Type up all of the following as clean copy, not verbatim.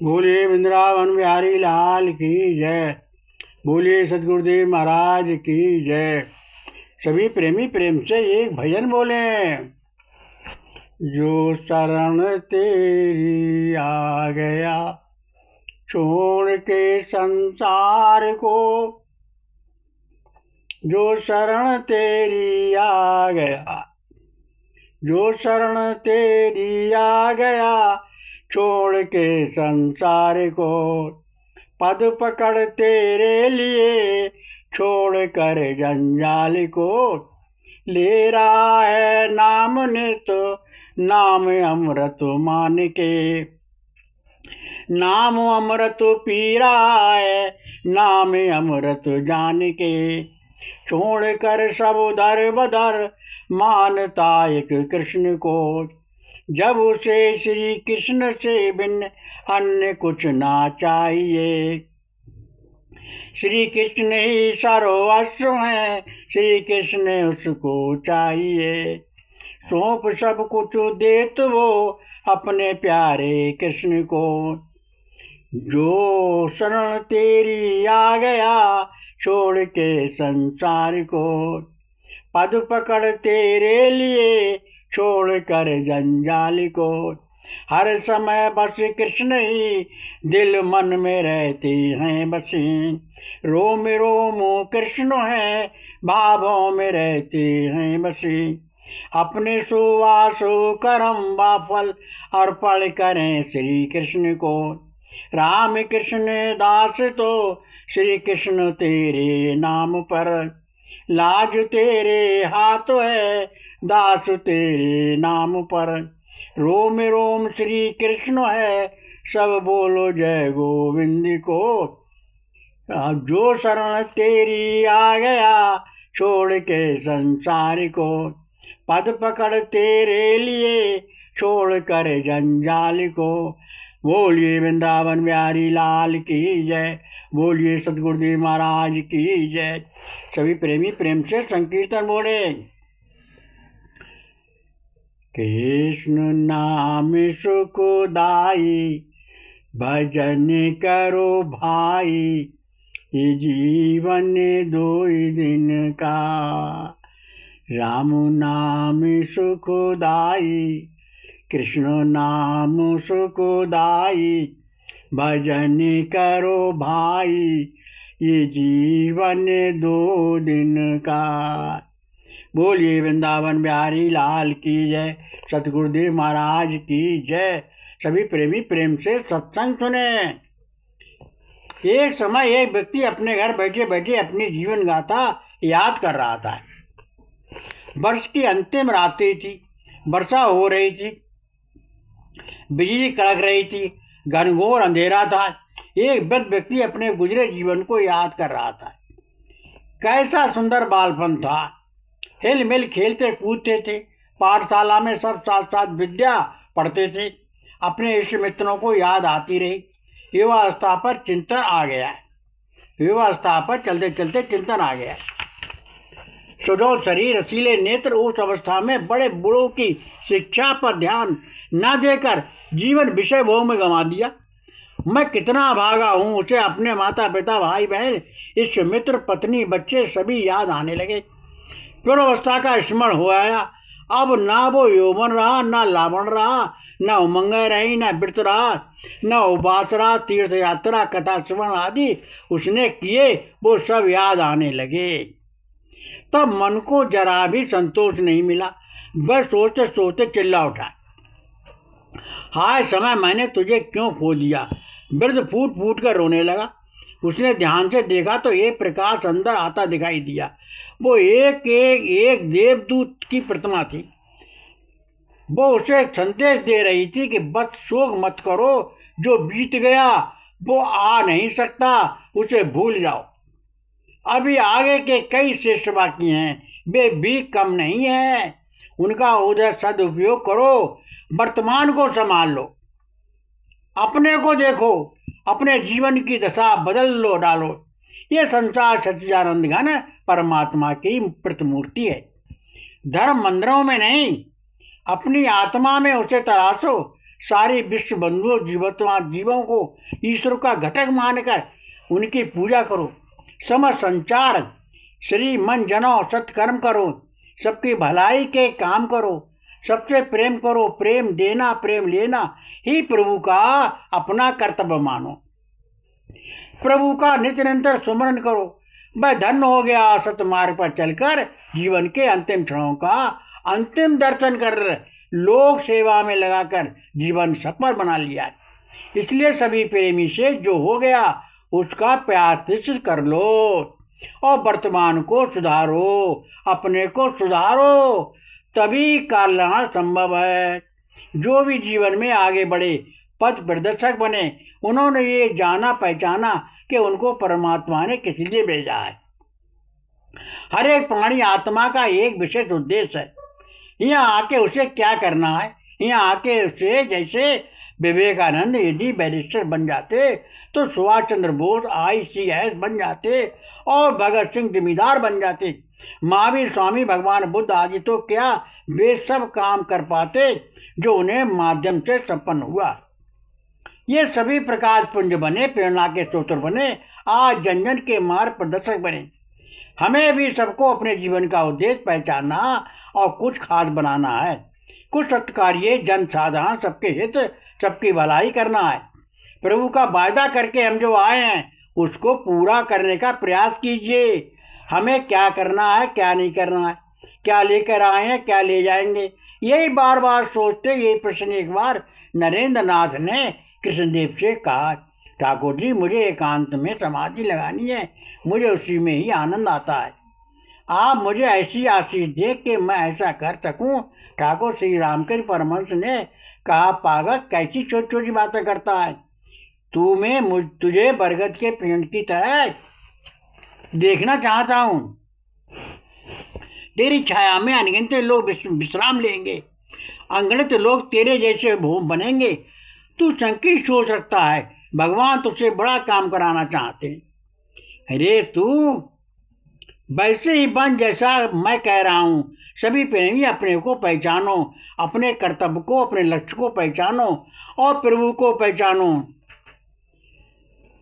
बोलिए वृंदावन बिहारी लाल की जय। बोलिए सतगुरुदेव महाराज की जय। सभी प्रेमी प्रेम से एक भजन बोले। जो शरण तेरी आ गया छोड़ के संसार को, जो शरण तेरी आ गया, जो शरण तेरी आ गया छोड़ के संसार को, पद पकड़ तेरे लिए छोड़ कर जंजाल को, ले रहा है नाम नित नाम अमृत मान के, नाम अमृत पी रहा है नाम अमृत जान के, छोड़ कर सब उधर बदर मानता एक कृष्ण को, जब उसे श्री कृष्ण से भिन्न अन्य कुछ ना चाहिए। श्री कृष्ण ही सर्वस्व है, श्री कृष्ण उसको चाहिए। सौंप सब कुछ देत वो अपने प्यारे कृष्ण को, जो शरण तेरी आ गया छोड़ के संसार को, पद पकड़ तेरे लिए छोड़ कर जंजाल को, हर समय बस कृष्ण ही दिल मन में रहते हैं बसे, रोम रोम कृष्ण है भावों में रहते हैं बसे, अपने सुवासु करम व फल अर्पण करें श्री कृष्ण को, राम कृष्ण दास तो श्री कृष्ण तेरे नाम पर, लाज तेरे हाथ है दास तेरे नाम पर, रोम रोम श्री कृष्ण है सब बोलो जय गोविंद को, जो शरण तेरी आ गया छोड़ के संसार को, पद पकड़ तेरे लिए छोड़ कर जंजाल को, बोलिए वृंदावन बिहारी लाल की जय। बोलिए सतगुरुदेव महाराज की जय। सभी प्रेमी प्रेम से संकीर्तन बोले। कृष्ण नाम सुखदाई भजन करो भाई, ये जीवन 2 दिन का, राम नाम सुखदाई कृष्ण नाम सुखदाई भजन करो भाई, ये जीवन 2 दिन का। बोलिए वृंदावन बिहारी लाल की जय, सतगुरुदेव महाराज की जय। सभी प्रेमी प्रेम से सत्संग सुने। एक समय एक व्यक्ति अपने घर बैठे बैठे अपनी जीवन गाथा याद कर रहा था। वर्ष की अंतिम रात्रि थी, वर्षा हो रही थी, बिजली कड़क रही थी, घनघोर अंधेरा था। एक वृद्ध व्यक्ति अपने गुजरे जीवन को याद कर रहा था। कैसा सुंदर बालपन था, हिल मिल खेलते कूदते थे, पाठशाला में सब साथ साथ विद्या पढ़ते थे। अपने इष्ट मित्रों को याद आती रही। युवावस्था पर चिंतन आ गया। युवावस्था पर चलते चलते चिंतन आ गया। सुडौल शरीर, रसीले नेत्र, उस अवस्था में बड़े बूढ़ों की शिक्षा पर ध्यान न देकर जीवन विषय भोग में गंवा दिया। मैं कितना भागा हूँ। उसे अपने माता पिता, भाई बहन, इष्ट मित्र, पत्नी, बच्चे सभी याद आने लगे। पूर्वावस्था का स्मरण हो आया। अब ना वो यौवन रहा, ना लावण रहा, न उमंग रही, न व्रत रहा, न उपवास रहा। तीर्थ यात्रा, कथा श्रवण आदि उसने किए, वो सब याद आने लगे। तब मन को जरा भी संतोष नहीं मिला। वह सोचते सोचते चिल्ला उठा, हाय समय, मैंने तुझे क्यों खो दिया। वृद्ध फूट फूट कर रोने लगा। उसने ध्यान से देखा तो एक प्रकाश अंदर आता दिखाई दिया। वो एक देवदूत की प्रतिमा थी। वो उसे संदेश दे रही थी कि बस शोक मत करो, जो बीत गया वो आ नहीं सकता, उसे भूल जाओ। अभी आगे के कई श्रेष्ठ बाकी हैं, वे भी कम नहीं हैं। उनका उदय सदुपयोग करो, वर्तमान को संभाल लो, अपने को देखो, अपने जीवन की दशा बदल लो डालो। ये संसार सच्चिदानंद घन परमात्मा की प्रतिमूर्ति है। धर्म मंदिरों में नहीं, अपनी आत्मा में उसे तलाशो। सारे विश्व बंधुओं जीवों को ईश्वर का घटक मानकर उनकी पूजा करो। समझ संचार श्री मन जनो सत्कर्म करो, सबकी भलाई के काम करो, सबसे प्रेम करो, प्रेम देना प्रेम लेना ही प्रभु का अपना कर्तव्य मानो। प्रभु का नित्य निरंतर सुमरन करो, वह धन्य हो गया सत मार्ग पर चलकर जीवन के अंतिम क्षणों का अंतिम दर्शन कर लोक सेवा में लगाकर जीवन सफल बना लिया। इसलिए सभी प्रेमी से जो हो गया उसका प्रायश्चित कर लो और वर्तमान को सुधारो, अपने को सुधारो, तभी कल्याण संभव है। जो भी जीवन में आगे बढ़े, पथ प्रदर्शक बने, उन्होंने ये जाना पहचाना कि उनको परमात्मा ने किस लिए भेजा है। हर एक प्राणी आत्मा का एक विशेष उद्देश्य है। यहाँ आके उसे क्या करना है, यहाँ आके उसे जैसे विवेकानंद यदि बैरिस्टर बन जाते तो सुभाष चंद्र बोस ICS बन जाते और भगत सिंह जमींदार बन जाते, महावीर स्वामी भगवान बुद्ध आदि तो क्या वे सब काम कर पाते जो उन्हें माध्यम से संपन्न हुआ। ये सभी प्रकाश पुंज बने, प्रेरणा के स्रोत बने, आज जन जन के मार्ग प्रदर्शक बने। हमें भी सबको अपने जीवन का उद्देश्य पहचानना और कुछ खास बनाना है, कुछ सत्कार्य जन साधारण सबके हित सबकी भलाई करना है। प्रभु का वायदा करके हम जो आए हैं उसको पूरा करने का प्रयास कीजिए। हमें क्या करना है क्या नहीं करना है, क्या लेकर आए हैं क्या ले जाएंगे, यही बार बार सोचते ये प्रश्न एक बार नरेंद्र नाथ ने कृष्णदेव से कहा, ठाकुर जी मुझे एकांत में समाधि लगानी है, मुझे उसी में ही आनंद आता है। आप मुझे ऐसी आशीष दे कि मैं ऐसा कर सकूं। ठाकुर श्री रामकृष्ण परमहंस ने कहा, पागल कैसी छोटी छोटी बातें करता है, तुझे बरगद के पेड़ की तरह देखना चाहता हूँ। तेरी छाया में अनगिनत लोग विश्राम लेंगे, अगणित लोग तेरे जैसे भूम बनेंगे। तू चंकी सोच रखता है, भगवान तुझसे बड़ा काम कराना चाहते हैं। अरे तू वैसे ही बन जैसा मैं कह रहा हूँ। सभी प्रेमी अपने को पहचानो, अपने कर्तव्य को अपने लक्ष्य को पहचानो और प्रभु को पहचानो।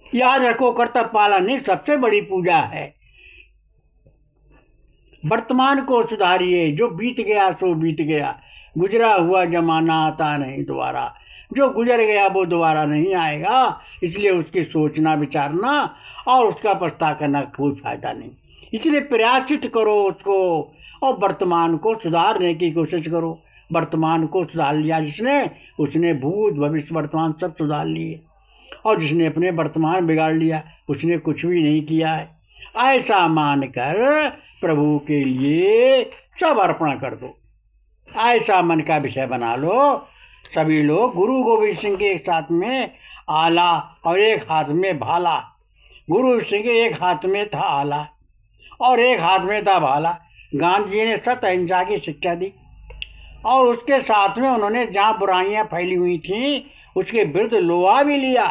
याद रखो कर्तव्य पालन ही सबसे बड़ी पूजा है। वर्तमान को सुधारिए, जो बीत गया सो बीत गया, गुजरा हुआ जमाना आता नहीं दोबारा, जो गुजर गया वो दोबारा नहीं आएगा। इसलिए उसकी सोचना विचारना और उसका पछता करना कोई फायदा नहीं। इसलिए प्रयाचित करो उसको और वर्तमान को सुधारने की कोशिश करो। वर्तमान को सुधार लिया जिसने, उसने भूत भविष्य वर्तमान सब सुधार लिए, और जिसने अपने वर्तमान बिगाड़ लिया उसने कुछ भी नहीं किया है। ऐसा मानकर प्रभु के लिए सब अर्पण कर दो, ऐसा मन का विषय बना लो। सभी लोग गुरु गोविंद सिंह के एक साथ में आला और एक हाथ में भाला। गुरु सिंह के एक हाथ में था आला और एक हाथ में था भाला। गांधी जी ने सत्य अहिंसा की शिक्षा दी और उसके साथ में उन्होंने जहाँ बुराइयाँ फैली हुई थीं उसके विरुद्ध लोहा भी लिया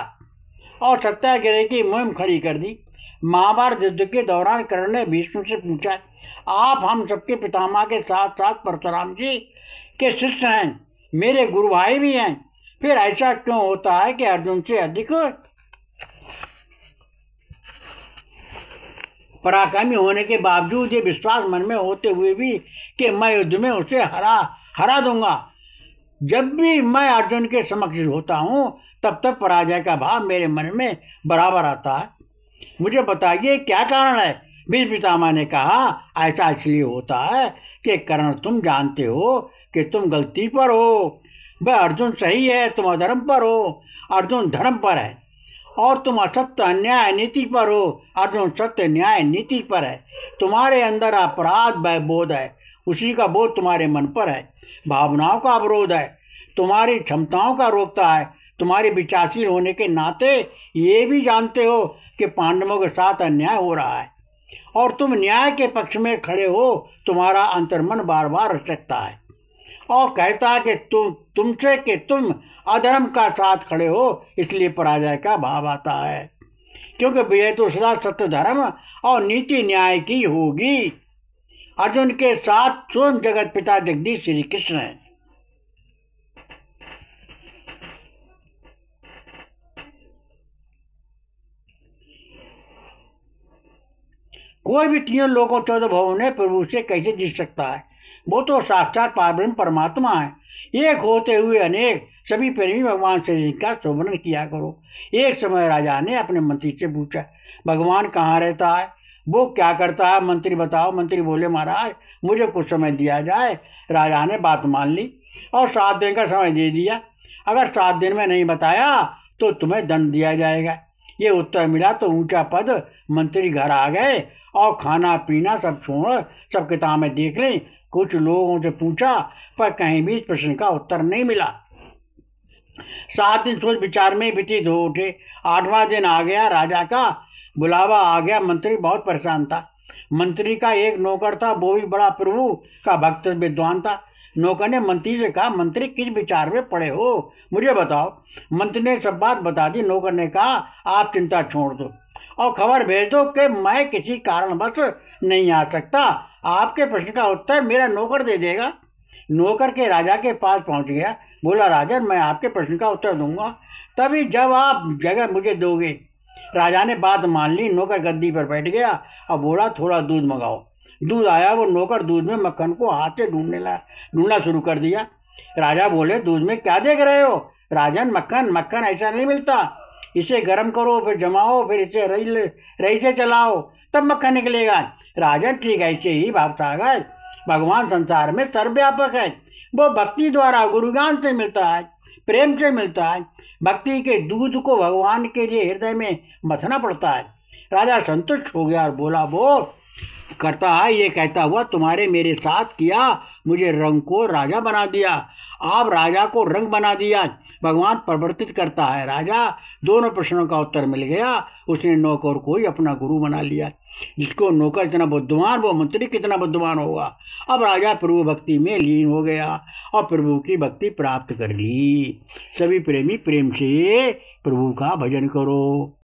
और सत्याग्रह की मुहिम खड़ी कर दी। महाभारत युद्ध के दौरान कर्ण ने भीष्म से पूछा, आप हम सबके पितामह के साथ साथ परशुराम जी के शिष्य हैं, मेरे गुरु भाई भी हैं, फिर ऐसा क्यों होता है कि अर्जुन से अधिक पराक्रमी होने के बावजूद ये विश्वास मन में होते हुए भी कि मैं युद्ध में उसे हरा दूंगा, जब भी मैं अर्जुन के समक्ष होता हूँ तब तक पराजय का भाव मेरे मन में बराबर आता है। मुझे बताइए क्या कारण है। भीष्म पितामह ने कहा, ऐसा इसलिए होता है कि कर्ण तुम जानते हो कि तुम गलती पर हो, वह अर्जुन सही है, तुम अधर्म पर हो, अर्जुन धर्म पर है, और तुम असत्य अन्याय नीति पर हो, अर्जुन सत्य न्याय नीति पर है। तुम्हारे अंदर अपराध भय बोध है, उसी का बोध तुम्हारे मन पर है। भावनाओं का अवरोध है, तुम्हारी क्षमताओं का रोकता है। तुम्हारे विचारशील होने के नाते ये भी जानते हो कि पांडवों के साथ अन्याय हो रहा है और तुम न्याय के पक्ष में खड़े हो। तुम्हारा अंतर्मन बार बार रचकता है और कहता है कि तुमसे कि तुम अधर्म का साथ खड़े हो, इसलिए पराजय का भाव आता है, क्योंकि विजय तो सदा सत्य धर्म और नीति न्याय की होगी। अर्जुन के साथ स्वयं जगत पिता जगदीश श्री कृष्ण है। कोई भी तीनों लोगों 14 भवों ने प्रभु से कैसे जीत सकता है? वो तो साक्षात पारब्रह्म परमात्मा है। एक होते हुए अनेक, सभी प्रेमी भगवान श्री कृष्ण का सुमरण किया करो। एक समय राजा ने अपने मंत्री से पूछा, भगवान कहाँ रहता है, वो क्या करता है, मंत्री बताओ। मंत्री बोले, महाराज मुझे कुछ समय दिया जाए। राजा ने बात मान ली और 7 दिन का समय दे दिया। अगर 7 दिन में नहीं बताया तो तुम्हें दंड दिया जाएगा। ये उत्तर मिला तो ऊंचा पद मंत्री घर आ गए और खाना पीना सब छोड़ सब किताबें देख ली। कुछ लोगों से पूछा पर कहीं भी इस प्रश्न का उत्तर नहीं मिला। 7 दिन सोच विचार में व्यतीत हो उठे। 8वां दिन आ गया, राजा का बुलावा आ गया। मंत्री बहुत परेशान था। मंत्री का एक नौकर था, वो भी बड़ा प्रभु का भक्त विद्वान था। नौकर ने मंत्री से कहा, मंत्री किस विचार में पड़े हो, मुझे बताओ। मंत्री ने सब बात बता दी। नौकर ने कहा, आप चिंता छोड़ दो और खबर भेज दो कि मैं किसी कारणवश नहीं आ सकता। आपके प्रश्न का उत्तर मेरा नौकर दे देगा। नौकर के राजा के पास पहुंच गया। बोला, राजन मैं आपके प्रश्न का उत्तर दूंगा तभी जब आप जगह मुझे दोगे। राजा ने बात मान ली। नौकर गद्दी पर बैठ गया और बोला, थोड़ा दूध मंगाओ। दूध आया। वो नौकर दूध में मक्खन को हाथ से ढूंढना शुरू कर दिया। राजा बोले, दूध में क्या देख रहे हो? राजन, मक्खन। मक्खन ऐसा नहीं मिलता। इसे गर्म करो, फिर जमाओ, फिर इसे रही से चलाओ, तब मक्खन निकलेगा। राजन, ठीक ऐसे ही भाव सागर भगवान संसार में सर्वव्यापक है। वो भक्ति द्वारा गुरुज्ञान से मिलता है, प्रेम से मिलता है। भक्ति के दूध को भगवान के लिए हृदय में मथना पड़ता है। राजा संतुष्ट हो गया और बोला, वो करता है ये कहता हुआ तुम्हारे मेरे साथ किया, मुझे रंग को राजा बना दिया। आप राजा को रंग बना दिया। भगवान परिवर्तित करता है। राजा दोनों प्रश्नों का उत्तर मिल गया। उसने नौकर को ही अपना गुरु बना लिया। जिसको नौकर इतना बुद्धिमान, वो मंत्री कितना बुद्धिमान होगा। अब राजा प्रभु भक्ति में लीन हो गया और प्रभु की भक्ति प्राप्त कर ली। सभी प्रेमी प्रेम से प्रभु का भजन करो।